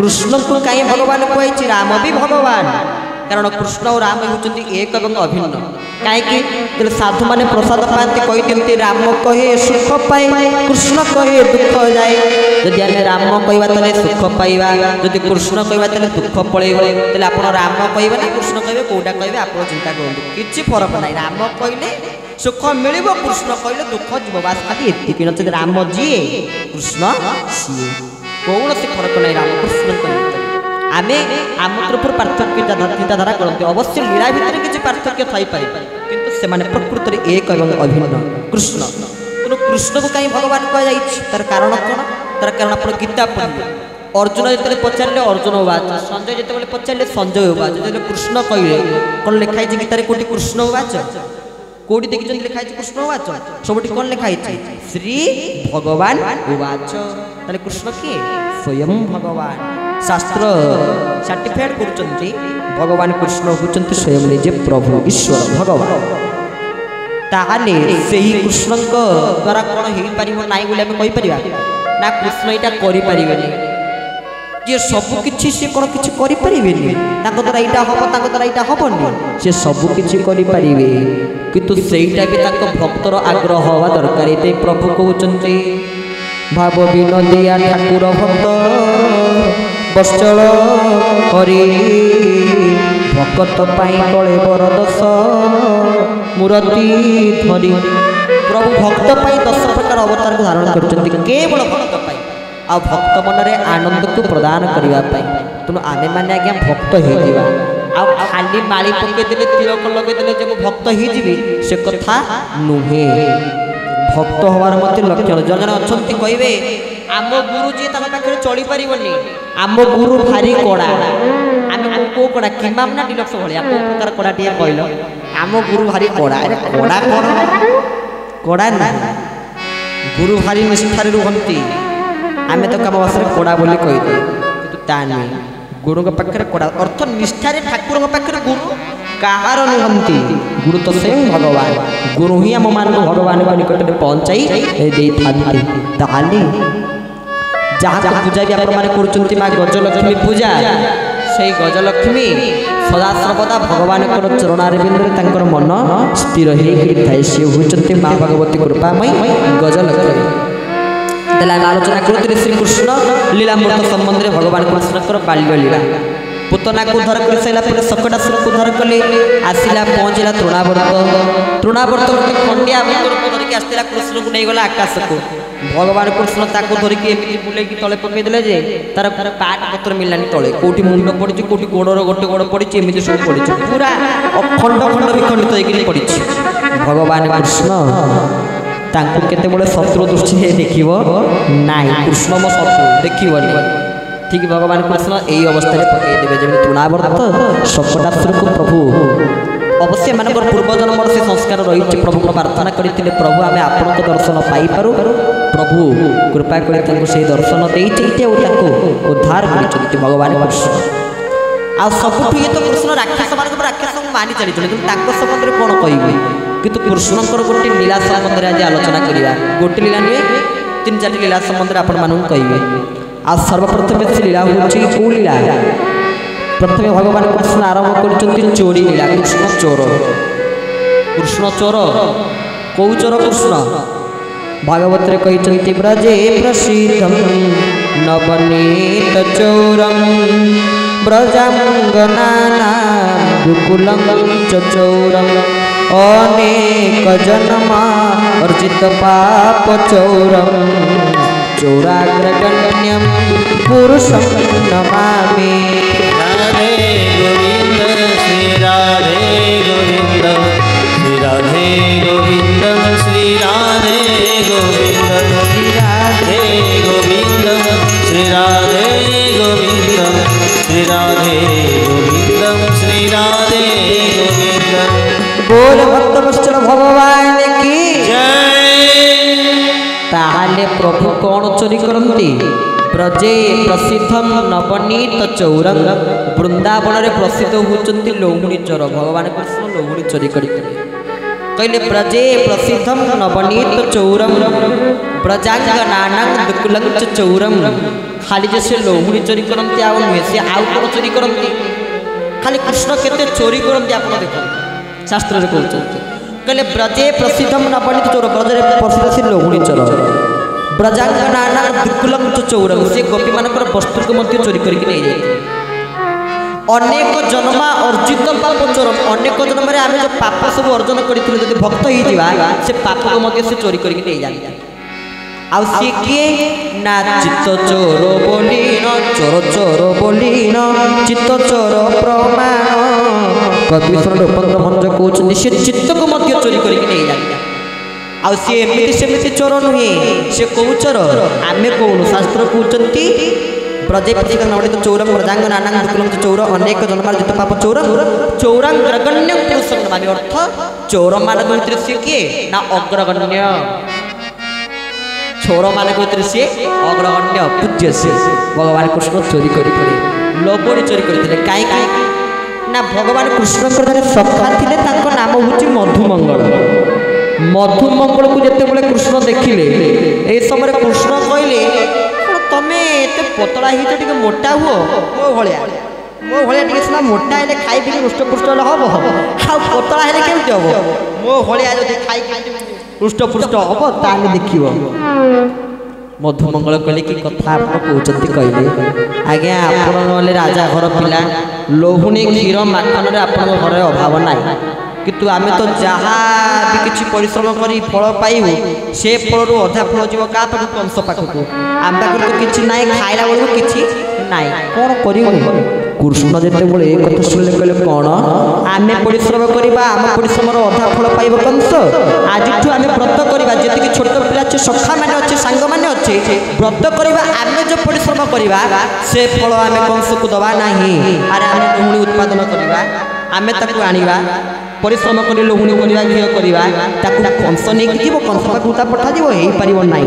कृष्ण को कहीं भगवान कही राम भी भगवान कारण कृष्ण और राम होती एक एवं अभिन्न कहीं साधु मैंने प्रसाद पाती कहते राम कहे सुख पाए कृष्ण कहे दुख जाए जदि आम राम कहवा तेरे सुख पाइबा जदि कृष्ण कहवा तेरे दुख पड़ेब तेल आप राम कहे ना कृष्ण कहे कौटा कहे आप चिंता करूँ कि फरक ना राम कहले सुख मिल कृष्ण कहले दुख जीव बास खाली एतिक नचेत राम जी कृष्ण सी कौन से फरक नहीं राम कृष्ण आमे आम तरफ पार्थक्य चिंताधारा करते अवश्य लीला भितर किसी पार्थक्य थी पारे किंतु से माने प्रकृत में एक एवं अभिन्न कृष्ण तेणु कृष्ण को कहीं भगवान कह तार कारण कौन तार कारण आप गीता पढ़े अर्जुन जो पचारे अर्जुन उवाच संजय जो पचारे संजय उवाच जो कृष्ण कहले कौन लिखाई गीतार कौटी कृष्ण उवाच कौटी देखी लिखाई कृष्ण उवाच सब कौन लिखाई श्री भगवान उवाच ताले कृष्ण किए स्वयं भगवान शास्त्र सर्टिफाइड कर भगवान कृष्ण होती स्वयं निजे प्रभु ईश्वर भगवान ताहले से ही कृष्ण द्वारा कौन हो पार ना बोले आम कहीपर ना कृष्ण यहाँ करें जे सबकि सी कौन किसी करें द्वारा यहाँ हम द्वारा यहाँ हेनी सी सबकि करें किंतु सेटा भी भक्तर आग्रह हवा दरकार ये प्रभु कहते भाव विनोदिया ठाकुर भक्त बश्चल हरि भकत कले बरदस मूर्ति धरी प्रभु भक्त 10 प्रकार अवतार को धारण कर केवल भक्त आ भक्त मन में आनंद को प्रदान करने तेणु आमे मैंने आज्ञा भक्त हो खाली माड़ी पकईदे तिलक लगेदे जब भक्त हो से कथा नुहे भक्त हमार मत लक्षण जन जन अच्छा कहे आम गुरु जी पाखे चली पारनी आम गुरु भारी कड़ा आम कौ कड़ा किमाम ना डिलक्स भाया कौ प्रकार कड़ा टे कहल आम गुरु भारी कड़ा अरे कड़ा कौन कड़ा ना गुरु भारी निष्ठार रुहंती आम तो कम बस कड़ा बोली कहीदे कि ता नुहे गुरु पाखे कड़ा अर्थ निष्ठार ठाकुर पाखे गुरु कहार नुहंती गुरु तो स्वयं भगवान गुरु ही आम मान भगवान को निकट में पहुँचाई ताली जहाँ पूजा भी आप माँ गजलक्ष्मी पूजा से गजलक्ष्मी सदा सर्वदा भगवान चरणारविंद मन स्थिर होता सी होती माँ भगवती कृपामयी गजलक्ष्मी आलोचना करते श्रीकृष्ण लीलामृत संबंध में भगवान कृष्ण बाल्य लीला पुतना को उद्धार कर सारा सकटासुर को उद्धार कले आसला पहुँचला तृणावर्त गोटे खंडिया धरिक आसला कृष्ण को नहीं गला आकाश को भगवान कृष्ण ताको धरिक एमती बुले तले पकईदे जे तार पाट पत्र मिललानी तले कौटी मुंड पड़ी कौटी गोड़र गोटे गोड़ पड़ी एमती सब पड़ी पूरा अखंड खंड विखंडित होकर पड़ी भगवान कृष्ण तांको केतेबेले शत्रु दृष्टि देखिबो नाई कृष्ण मो शत्रु देखिबोनी ठीक भगवान कृष्ण यही अवस्था पकईदे जमी तृणावर्त सकटासुर को प्रभु अवश्य मान पूर्वजन्म से संस्कार रही प्रभु को प्रार्थना करते प्रभु आम आपण को दर्शन पाइपु प्रभु कृपा कर से दर्शन देते उद्धार कर भगवान कृष्ण आ सबुठ ये तो कृष्ण राक्षस मान राक्षस मानि चली संबंध में कौन कहे किंतु कृष्णकर गोटे लीला संबंध में आज आलोचना करवा गोटे लीला नुहे 3-4 लीला संबंध में आपण मानू कहे आ सर्वप्रथम से लीला हूँ कौ लीला प्रथम भगवान कृष्ण आरंभ कर चोरी लीला कृष्ण चोर कौ चोर कृष्ण भागवत कहते ब्रजे प्रसिद्धम नवनीत चौरम ब्रजांगना दुकुलम चौरम अनेक जन्मा अर्जित पाप चौरम चौराग्रगण्यम पुरुषम नमामि राधे गोविंद श्री राधे गोविंद श्री राधे गोविंद श्री राधे गोविंद श्री राधे गोविंद श्री राधे गोविंद श्री राधे गोविंद श्री राधे गोविंद बोल भक्तवत्सल भगवान की ताहले प्रभु कौन चोरी करती ब्रजे प्रसिद्धम नवनीत चौरंग वृंदावन में प्रसिद्ध होती लौहुणी चोर भगवान कृष्ण लौहुणी चोरी करते कहले ब्रजे प्रसिद्धम नवनीत चौरम ब्रजांगनानां दुकुलंच चौरम खाली जैसे लोहुणी चोरी करती आउ नुहे सी आउ कौन चोरी करती खाली कृष्ण केते चोरी करती आप देखो शास्त्र कहते कहले ब्रजे प्रसिद्धम नवनीत चौर ब्रजरे प्रसिद्ध से लोहुणी चोर ब्रजांगनानां दुकुलंच चौरम से गोपी मानकर वस्तु को मध्य चोरी करके नहीं जाते अनेक जन्मा अर्जित पाप चोरम अनेक जन्म आम जो पाप सब अर्जन कर भक्त हो से पाप को मध्य से चोरी करके नहीं जाते आउ सी किए ना चित्त चोर बोली न चोर चोर बोली न चित्त चोर प्रमाण कविश्वर लोपंत भंज कहते से चित्त को मध्य चोरी करके नहीं जाते आउ सी एमती सेमती चोर नुहे से कौ चोर आम कौन शास्त्र कहते ब्रजे प्रसिद्ध नवनीत चौरम ब्रजांगनानां दुकुलंच चौर अनेक जन्मार्जित पाप चौर चौरांग्रगण्य पुरुष अर्थ चौर मान भितर सी किए ना अग्रगण्य चौर मान भितर सी अग्रगण्य पूज्य से भगवान कृष्ण चोरी कर लोभणी चोरी करते कहीं ना भगवान कृष्ण सखा थे नाम हूँ मधुमंगल मधुमंगल को जिते कृष्ण देखिले ए समय कृष्ण कहले तमें एत पतला ही मोटा हुओ मो भाया टे सीना मोटा है खाई पी हृष्टपुष्ट हम आ पतला है केमती हम मो भाया जो खाई हृष्टपुष्ट हम ताल देख मधुमंगल कहले कि कथा आप कहते कहले आज्ञा आप राजा घर पिला लोहुणी क्षीर माखन आपण घर अभाव ना किंतु आम तो जहाँ भी किसी परिश्रम कर फल पाइबू से फल अधा फल जीव क्या पाख कंस पाखक आम पाखे तो किसी ना खाइला बेलू कि ना कौन कर कृष्ण जिते कथा शुणिले कहले कौन आम परिश्रम करवा आम परिश्रम अधा फल पाइब कंस आज आम व्रत करवा जी छोट पिला अच्छे सखा मैंने अच्छे सांग मैंने अच्छे व्रत करवा आम जो परिश्रम करवा से फल आम कंस को दबा ना अरे आम लोहुणी उत्पादन करवा आम ताकू आनिबा परिश्रम कर लोहुणी करवा घी करवा कंस नहीं जीव कंस पाखा पठा हो पार ना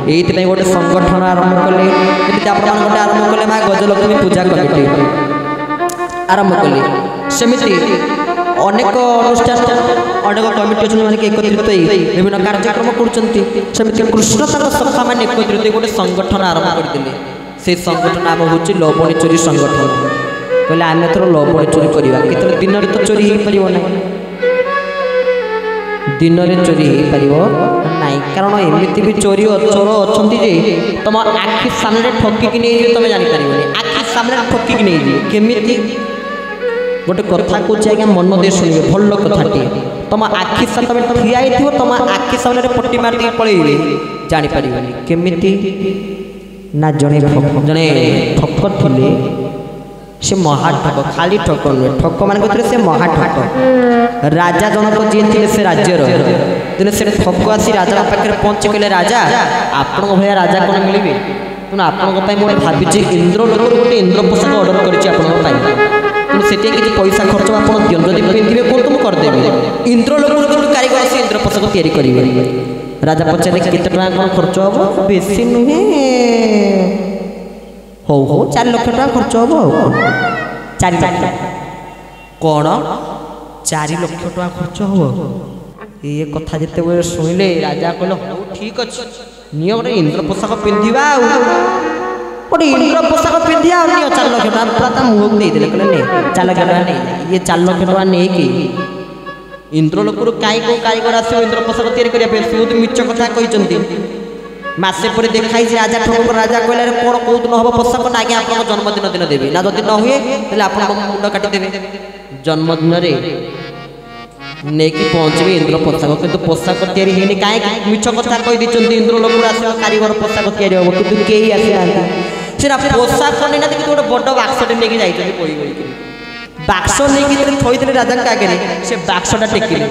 ये गोटे संगठन आरंभ कले गोटे आरंभ कले माँ गजलक्ष्मी पूजा कमिटी आरंभ कले सेमती अनेक अनुष्ठान अनेक कमिटी अच्छे एकत्रित विभिन्न कार्यक्रम करमती कृष्ण सखा मान एकत्रित गोटे संगठन आरंभ करते से संगठन नाम हूँ लवणी चोरी संगठन कहले आम थोड़ा लवणी चोरी करवा केत दिन तो चोरी हो पार ना दिन में चोरी हो पार ना कारण एमती भी चोरी चोर अच्छा तुम आखि सामने ठकिकी नहीं तुम जापर आखि सामने ठकिकी नहीं केमी गोटे कथा कौच आज्ञा मन दे शुणे भल कथाटे तुम आखि सामने तुम ठिया हो तुम आखि सामने पट्टी मार पलैबे जापर केमी ना जड़े जड़े ठक थे से महाठक खाली ठक नुहे ठक मान से महाठक राजा जनक जी थे से राज्यर दिन से ठक आसी राजा पाखे पहुँचे कहले राजा आपण भाया राजा कौन मिले तेणु आपंपाई भावी इंद्र लोक गोटे इंद्र पोशाक अर्डर करेणु से किसी पैसा खर्च आप दिखाते जब पिंधे कौन तुम करदेवी इंद्र लोक कारीगर से इंद्र पोशाक तैयारी करेंगे राजा पचारे केते टका कौन खर्च हम बेसी नुहे हो 4 लाख टका खर्च हम 4 कौन 4 लाख टका खर्च हम ये कथा जिते शुणिले राजा कहले हो ठीक अच्छे नियो गोटे इंद्र पोशाक पिंधा गोटे इंद्र पोशाक पिंधा नियो 4 लाख टका पूरा मुँह को देदेले कहले 4 लाख टका नहीं ये 4 लाख टका नहीं कि इंद्र लोक कहीं कौ कारीगर आस इंद्र पोशाक तैयारी करने मिछ कथा कहते मसे पर देखाई राजा ठोक राजा कहले कौन कौ दिन हम पोशाक ना आज्ञा आप जन्मदिन दिन देवी ना जदि न हुए आप मुंड काटिदेवे जन्मदिन नहीं कि पहुँचे इंद्र पोशाक कितु पोशाक तैयारी होनी कहीं मिछ कथा कही इंद्र लोक आस कारीगर पोशाक तैयारी हम कि कई आसी ना पोशाक नहीं ना गोटे बड़ बाक्सटे नहीं जाइए बाक्स नहीं थोड़े राजा आगे से बाक्सटा टेकिले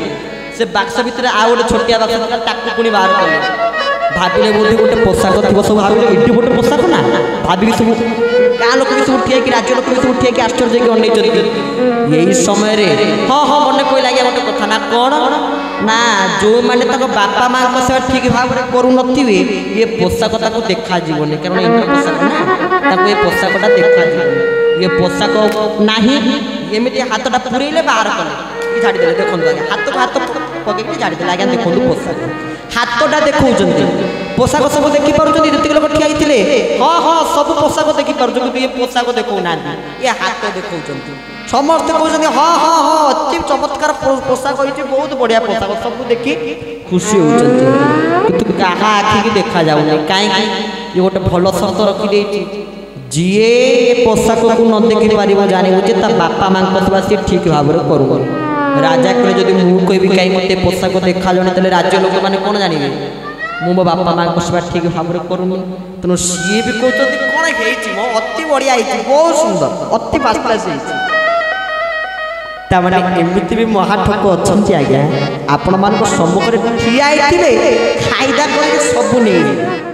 से बाक्स भितर आउ गोटे छोटिया बाक्स पुणी बाहर कले भाविले बोधे गोटे पोशाक थी सब भाविले ये गोटे पोशाक ना भाविक सब गाँ लोक भी सब ठिया कि राज्य लोक भी सब ठिया कि आश्चर्य कि अन यही समय हाँ हाँ मन कोई लगे गोटे कथा ना कौन ना जो मैंने बापा माँ सेवा ठीक भाव में करुन ये पोशाक देखा जीवन कारण इंद्र पोशाक ना ये पोशाकटा देखा जीवन ये पोशाक ना एमती हाथटा पूरेले बाहर कले ଝାଡ଼ିଦେଲେ ଦେଖନ୍ତୁ ଆଜ୍ଞା ହାତକୁ ହାତ ପକେଇକି ଝାଡ଼ିଦେଲେ ଆଜ୍ଞା ଦେଖନ୍ତୁ ପୋଷାକ ହାତଟା ଦେଖାଉଛନ୍ତି ପୋଷାକ ସବୁ ଦେଖିପାରୁଛନ୍ତି ଯେତିକି ଲୋକ ଠିଆ ହେଇଥିଲେ ହଁ ହଁ ସବୁ ପୋଷାକ ଦେଖିପାରୁଛନ୍ତି କିନ୍ତୁ ଏ ପୋଷାକ ଦେଖାଉନାହାନ୍ତି ଏ ହାତ ଦେଖାଉଛନ୍ତି ସମସ୍ତେ କହୁଛନ୍ତି ହଁ ହଁ ହଁ ଅତି ଚମତ୍କାର ପୋଷାକ ହେଇଛି ବହୁତ ବଢ଼ିଆ ପୋଷାକ ସବୁ ଦେଖି ଖୁସି ହେଉଛନ୍ତି କିନ୍ତୁ କାହା ଆଖିକି ଦେଖାଯାଉନି କାହିଁକି ଇଏ ଗୋଟେ ଭଲ ସର୍ତ୍ତ ରଖିଦେଇଛି ଯିଏ ପୋଷାକକୁ ନ ଦେଖିପାରିବ ଜାଣିବ ଯେ ତା ବାପା ମାଙ୍କ ସେବା ସିଏ ଠିକ୍ ଭାବରେ କରୁନି ରାଜା କହିଲେ ଯଦି ମୁଁ କହିବି କାହିଁ ମୋତେ ପୋଷାକ ଦେଖାଯାଉନି ତାହେଲେ ରାଜ୍ୟ ଲୋକମାନେ କ'ଣ ଜାଣିବେ ମୁଁ ମୋ ବାପା ମାଙ୍କ ସେବା ଠିକ୍ ଭାବରେ କରୁନି ତେଣୁ ସିଏ ବି କହୁଛନ୍ତି କ'ଣ ହେଇଛି ମୋ ଅତି ବଢ଼ିଆ ହେଇଛି ବହୁତ ସୁନ୍ଦର ଅତି ବାସ୍ତାସ ହେଇଛି ତାମାନେ ଏମିତି ବି ମହାଠକ ଅଛନ୍ତି ଆଜ୍ଞା ଆପଣମାନଙ୍କ ସମ୍ମୁଖରେ ଠିଆ ହେଇଥିବେ ଖାଇଦା କରିକି ସବୁ ନେଇଯିବେ